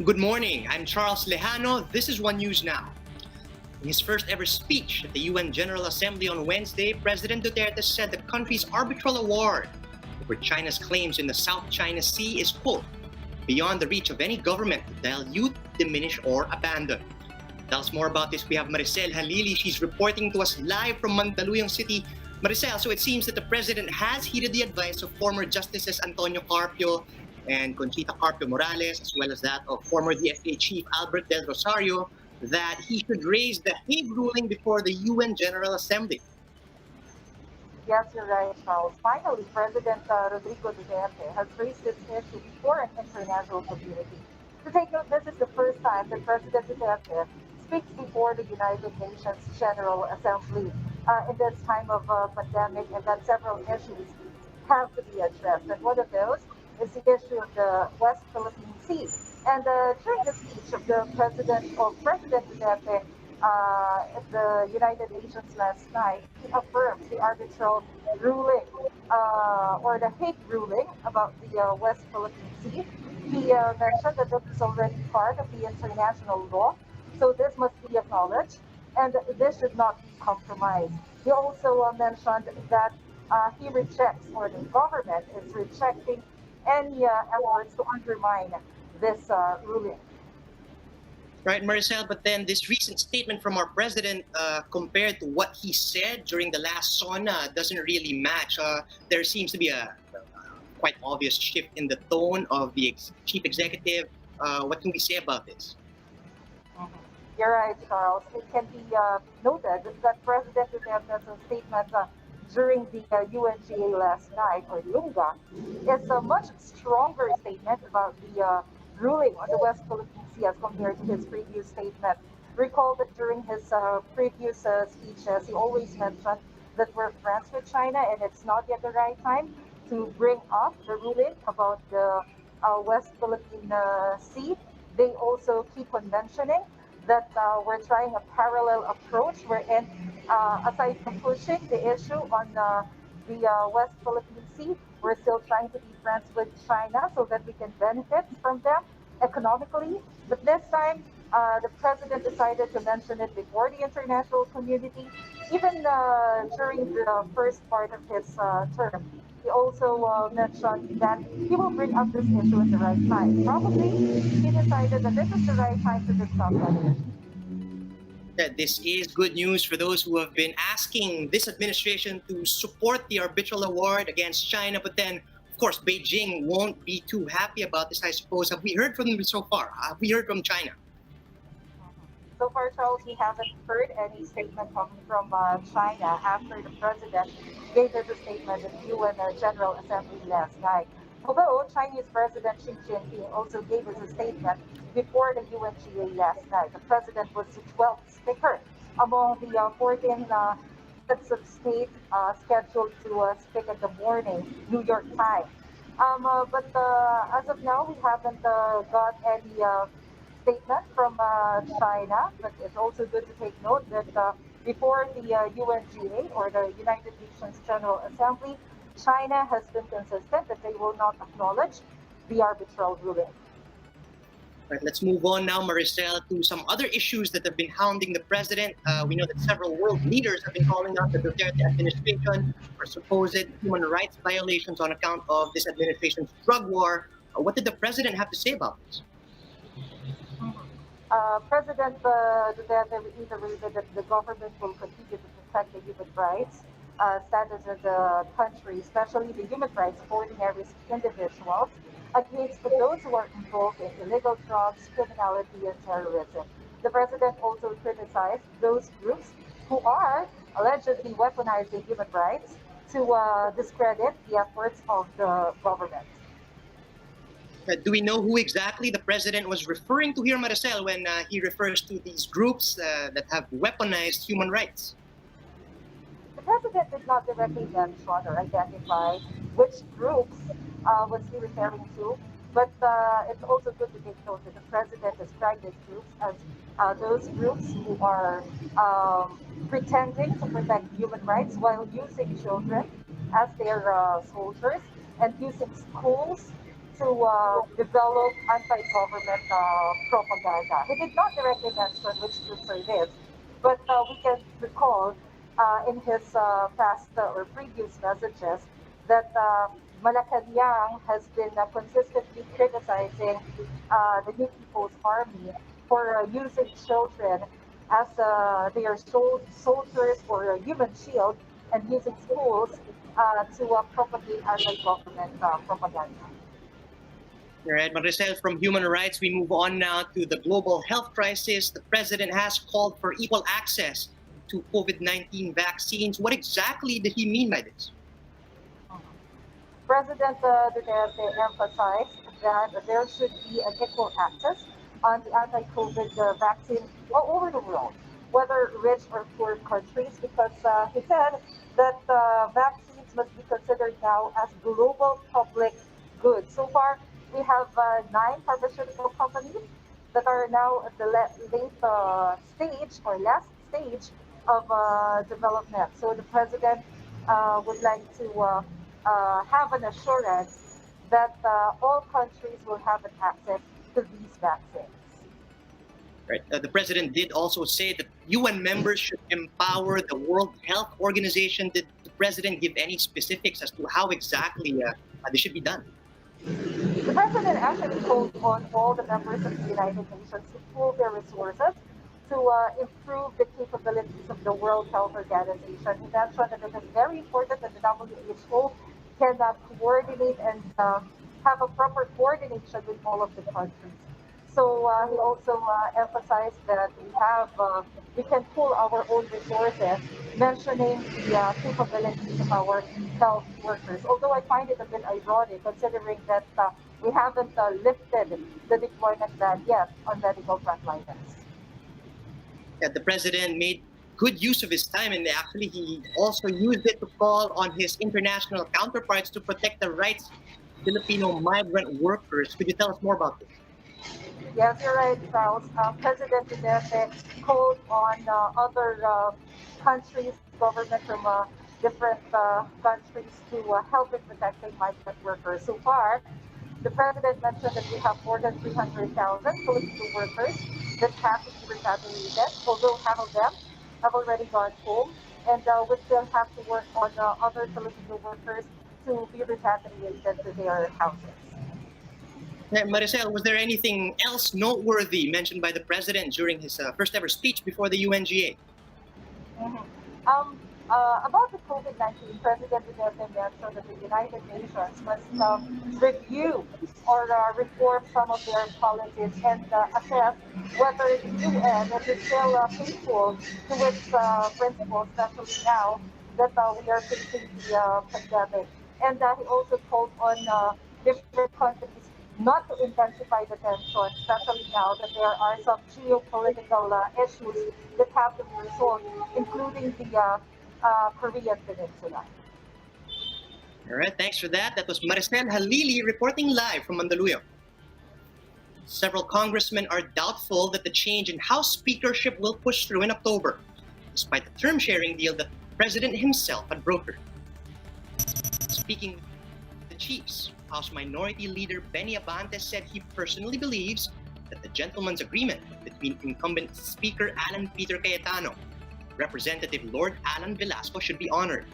Good morning. I'm Charles Lejano. This is One News Now. In his first ever speech at the UN General Assembly on Wednesday, President Duterte said the country's arbitral award over China's claims in the South China Sea is, quote, beyond the reach of any government to dilute, diminish, or abandon. To tell us more about this, we have Maricel Halili. She's reporting to us live from Mandaluyong City. Maricel, so it seems that the President has heeded the advice of former Justices Antonio Carpio and Conchita Carpio Morales, as well as that of former DFA Chief Albert Del Rosario, that he should raise the Hague Ruling before the UN General Assembly. Yes, you're right, Charles. Finally, President Rodrigo Duterte has raised this issue before an international community. To take note, this is the first time that President Duterte speaks before the United Nations General Assembly in this time of pandemic, and that several issues have to be addressed. And one of those is the issue of the West Philippine Sea. And during the speech of President Duterte at the United Nations last night, he affirmed the arbitral ruling or the Hague ruling about the West Philippine Sea. He mentioned that this is already part of the international law, so this must be acknowledged and this should not be compromised. He also mentioned that he rejects, or the government is rejecting, any efforts to undermine this ruling. Right, Maricel, but then this recent statement from our president compared to what he said during the last sauna doesn't really match. There seems to be a quite obvious shift in the tone of the chief executive. What can we say about this? Mhm. You're right, Charles. It can be noted that President Duterte's statement during the UNGA last night, or Lunga, is a much stronger statement about the ruling on the West Philippine Sea as compared to his previous statement. Recall that during his previous speeches, he always mentioned that we're friends with China and it's not yet the right time to bring up the ruling about the West Philippine Sea. They also keep on mentioning that we're trying a parallel approach wherein, aside from pushing the issue on the West Philippine Sea, we're still trying to be friends with China so that we can benefit from them economically. But this time, the president decided to mention it before the international community, even during the first part of his term. He also mentioned that he will bring up this issue at the right time. Probably he decided that this is the right time to discuss that issue. That this is good news for those who have been asking this administration to support the arbitral award against China, but then, of course, Beijing won't be too happy about this, I suppose. Have we heard from them so far? Have we heard from China? So far, Charles, we haven't heard any statement coming from China after the president gave us a statement at the UN General Assembly last night. Although Chinese President Xi Jinping also gave us a statement before the UNGA last night. The president was the 12th speaker among the 14 heads of state scheduled to speak in the morning, New York time. But as of now, we haven't got any statement from China, but it's also good to take note that before the UNGA, or the United Nations General Assembly, China has been consistent that they will not acknowledge the arbitral ruling. Right, let's move on now, Maricel, to some other issues that have been hounding the president. We know that several world leaders have been calling out the Duterte administration for supposed human rights violations on account of this administration's drug war. What did the president have to say about this? President Duterte reiterated that the government will continue to protect the human rights status of the country, especially the human rights of ordinary individuals, against those who are involved in illegal drugs, criminality, and terrorism. The president also criticized those groups who are allegedly weaponizing human rights to discredit the efforts of the government. Do we know who exactly the president was referring to here, Maricel, when he refers to these groups that have weaponized human rights? The president did not directly mention or identify which groups was he referring to, but it's also good to take note that the president described these groups as those groups who are pretending to protect human rights while using children as their soldiers, and using schools to develop anti-government propaganda. He did not directly mention which groups are this, but we can recall in his past or previous messages that Malacanang has been consistently criticizing the New People's Army for using children as their soldiers for a human shield and using schools to propagate anti-government propaganda. All right, Maricel, from human rights, we move on now to the global health crisis. The president has called for equal access to COVID-19 vaccines. What exactly did he mean by this? President Duterte emphasized that there should be an equal access on the anti-COVID vaccine all over the world, whether rich or poor countries, because he said that vaccines must be considered now as global public good. So far, we have 9 pharmaceutical companies that are now at the late stage or last stage of development. So the president would like to have an assurance that all countries will have an access to these vaccines. Right. The president did also say that UN members should empower the World Health Organization. Did the president give any specifics as to how exactly this should be done? The president actually called on all the members of the United Nations to pool their resources to improve the capabilities of the World Health Organization. He mentioned that it is very important that the WHO can coordinate and have a proper coordination with all of the countries. So he also emphasized that we can pool our own resources, mentioning the capabilities of our health workers. Although I find it a bit ironic, considering that we haven't lifted the deployment ban yet on medical frontliners. Yeah, the president made good use of his time, and actually he also used it to call on his international counterparts to protect the rights of Filipino migrant workers. Could you tell us more about this? Yes, you're right, Charles. President Duterte called on other countries, government from different countries to help in protecting migrant workers. So far, the president mentioned that we have more than 300,000 Filipino workers that have to be repatriated, although half of them have already gone home. And we still have to work on other Filipino workers to be repatriated to their houses. Maricel, was there anything else noteworthy mentioned by the president during his first ever speech before the UNGA? Mhm. About the COVID-19, President Duterte mentioned that the United Nations must review or reform some of their policies and assess whether the UN is still faithful to its principles, especially now that we are facing the pandemic. And he also called on different countries not to intensify the tension, especially now that there are some geopolitical issues that have to be resolved, including the Korean Peninsula. All right, thanks for that. That was Maricel Halili reporting live from Mandaluyong. Several congressmen are doubtful that the change in House Speakership will push through in October, despite the term-sharing deal that the president himself had brokered. Speaking with the chiefs, House Minority Leader Benny Abante said he personally believes that the gentleman's agreement between incumbent Speaker Alan Peter Cayetano and Representative Lord Alan Velasco should be honored.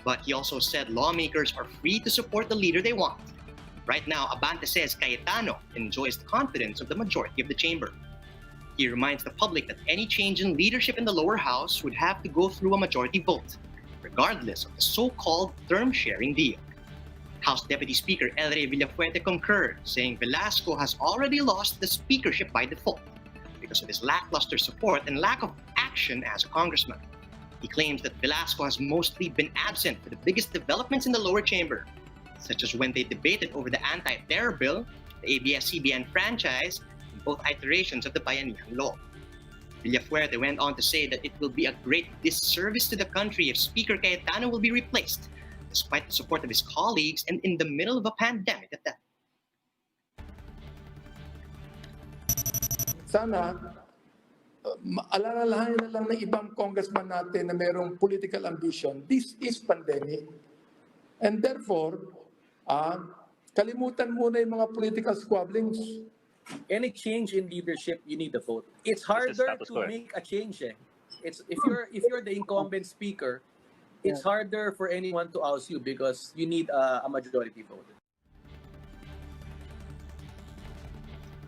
But he also said lawmakers are free to support the leader they want. Right now, Abante says Cayetano enjoys the confidence of the majority of the chamber. He reminds the public that any change in leadership in the lower house would have to go through a majority vote, regardless of the so-called term-sharing deal. House Deputy Speaker Elre Villafuerte concurred, saying Velasco has already lost the speakership by default because of his lackluster support and lack of action as a congressman. He claims that Velasco has mostly been absent for the biggest developments in the lower chamber, such as when they debated over the anti-terror bill, the ABS-CBN franchise, and both iterations of the Bayanihan Law. Villafuerte went on to say that it will be a great disservice to the country if Speaker Cayetano will be replaced, despite the support of his colleagues and in the middle of a pandemic at that. Sana, alalahanin na lang ng ibang congressman natin na mayroong political ambition. This is pandemic. And therefore, Kalimutan muna yung mga political squabblings. Any change in leadership, you need a vote. It's harder status to quo. make a change. It's if you're the incumbent speaker, it's harder for anyone to oust you because you need a majority vote.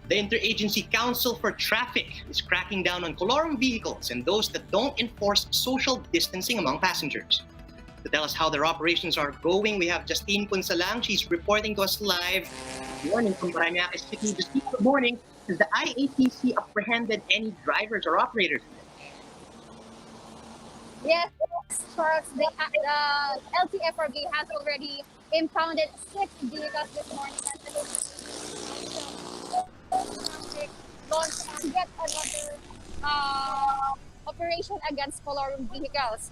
The Interagency Council for Traffic is cracking down on colorum vehicles and those that don't enforce social distancing among passengers. To tell us how their operations are going, we have Justine Punsalang. She's reporting to us live. Good morning from Parañaque City. Justine, good morning. Has the IATC apprehended any drivers or operators? Yes, Charles, the LTFRB has already impounded 6 vehicles this morning at the launched yet another operation against colorum vehicles.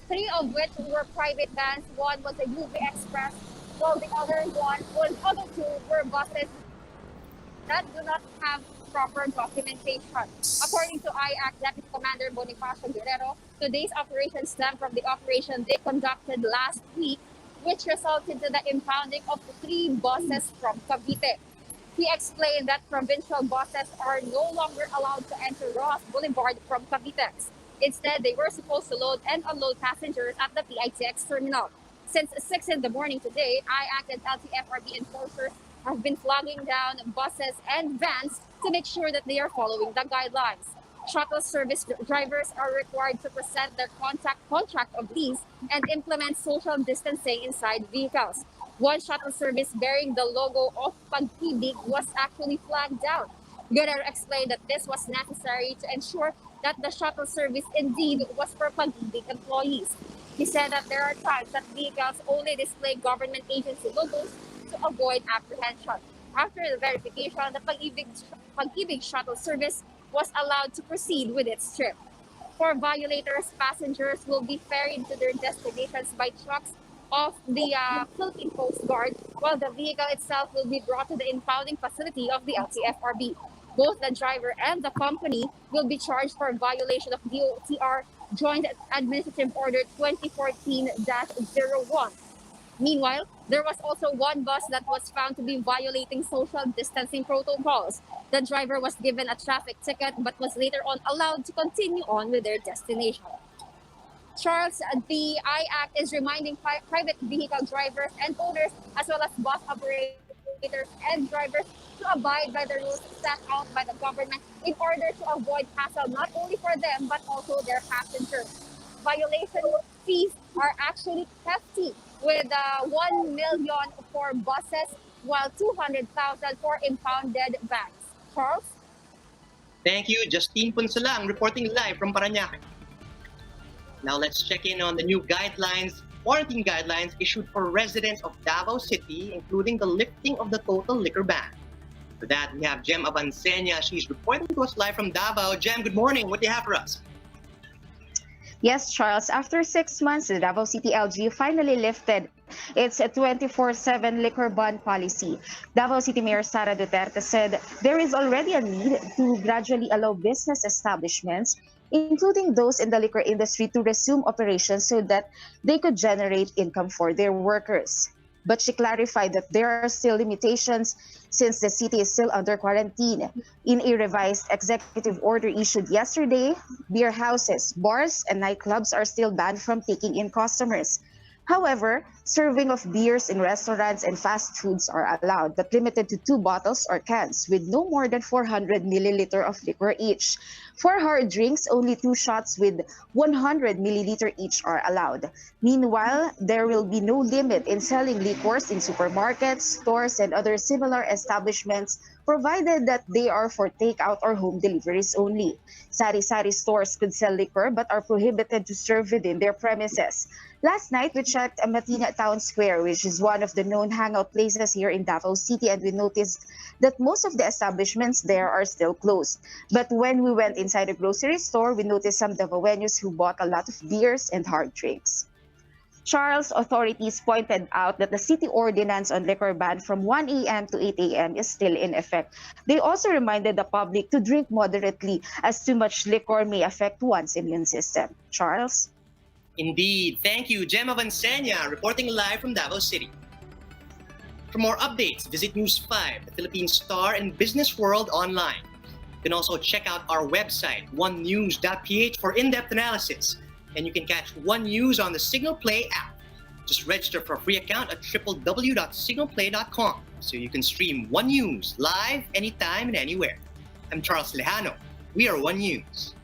3 of which were private vans. One was a UV Express, while the other 2 were buses that do not have proper documentation. According to IAC Deputy Commander Bonifacio Guerrero, today's operation stemmed from the operation they conducted last week, which resulted in the impounding of 3 buses from Cavite. He explained that provincial buses are no longer allowed to enter Ross Boulevard from Cavite. Instead, they were supposed to load and unload passengers at the PITX terminal. Since 6 in the morning today, IAC and LTFRB enforcers have been flagging down buses and vans to make sure that they are following the guidelines. Shuttle service drivers are required to present their contract of lease and implement social distancing inside vehicles. One shuttle service bearing the logo of Pag-ibig was actually flagged down. Guerrero explained that this was necessary to ensure that the shuttle service indeed was for Pag-ibig employees. He said that there are times that vehicles only display government agency logos to avoid apprehension. After the verification, the Pag-ibig shuttle service was allowed to proceed with its trip. For violators, passengers will be ferried to their destinations by trucks of the Philippine Coast Guard, while the vehicle itself will be brought to the impounding facility of the LTFRB. Both the driver and the company will be charged for violation of DOTR Joint Administrative Order 2014-01. Meanwhile, there was also one bus that was found to be violating social distancing protocols. The driver was given a traffic ticket but was later on allowed to continue on with their destination. Charles, the IAC is reminding private vehicle drivers and owners, as well as bus operators and drivers, to abide by the rules set out by the government in order to avoid hassle not only for them but also their passengers. Violation fees are actually hefty, with 1 million for buses while 200,000 for impounded vans. Charles? Thank you, Justine Punsalang, reporting live from Parañaque. Now let's check in on the new quarantine guidelines issued for residents of Davao City, including the lifting of the total liquor ban. For that, we have Jem Avancenia. She's reporting to us live from Davao. Jem, good morning. What do you have for us? Yes, Charles. After 6 months, the Davao City LGU finally lifted its 24/7 liquor ban policy. Davao City Mayor Sara Duterte said there is already a need to gradually allow business establishments, including those in the liquor industry, to resume operations so that they could generate income for their workers. But she clarified that there are still limitations since the city is still under quarantine. In a revised executive order issued yesterday, beer houses, bars, and nightclubs are still banned from taking in customers. However, serving of beers in restaurants and fast foods are allowed, but limited to 2 bottles or cans with no more than 400 milliliter of liquor each. For hard drinks, only 2 shots with 100 milliliter each are allowed. Meanwhile, there will be no limit in selling liquors in supermarkets, stores, and other similar establishments, provided that they are for takeout or home deliveries only. Sari-sari stores could sell liquor but are prohibited to serve within their premises. Last night, we checked Matina Town Square, which is one of the known hangout places here in Davao City, and we noticed that most of the establishments there are still closed. But when we went inside a grocery store, we noticed some Davaoenos who bought a lot of beers and hard drinks. Charles, authorities pointed out that the city ordinance on liquor ban from 1 a.m. to 8 a.m. is still in effect. They also reminded the public to drink moderately, as too much liquor may affect one's immune system. Charles? Indeed. Thank you, Jem Avancenia, reporting live from Davao City. For more updates, visit News 5, the Philippine Star, and Business World online. You can also check out our website, onenews.ph, for in-depth analysis. And you can catch One News on the Signal Play app. Just register for a free account at www.signalplay.com so you can stream One News live anytime and anywhere. I'm Charles Lejano. We are One News.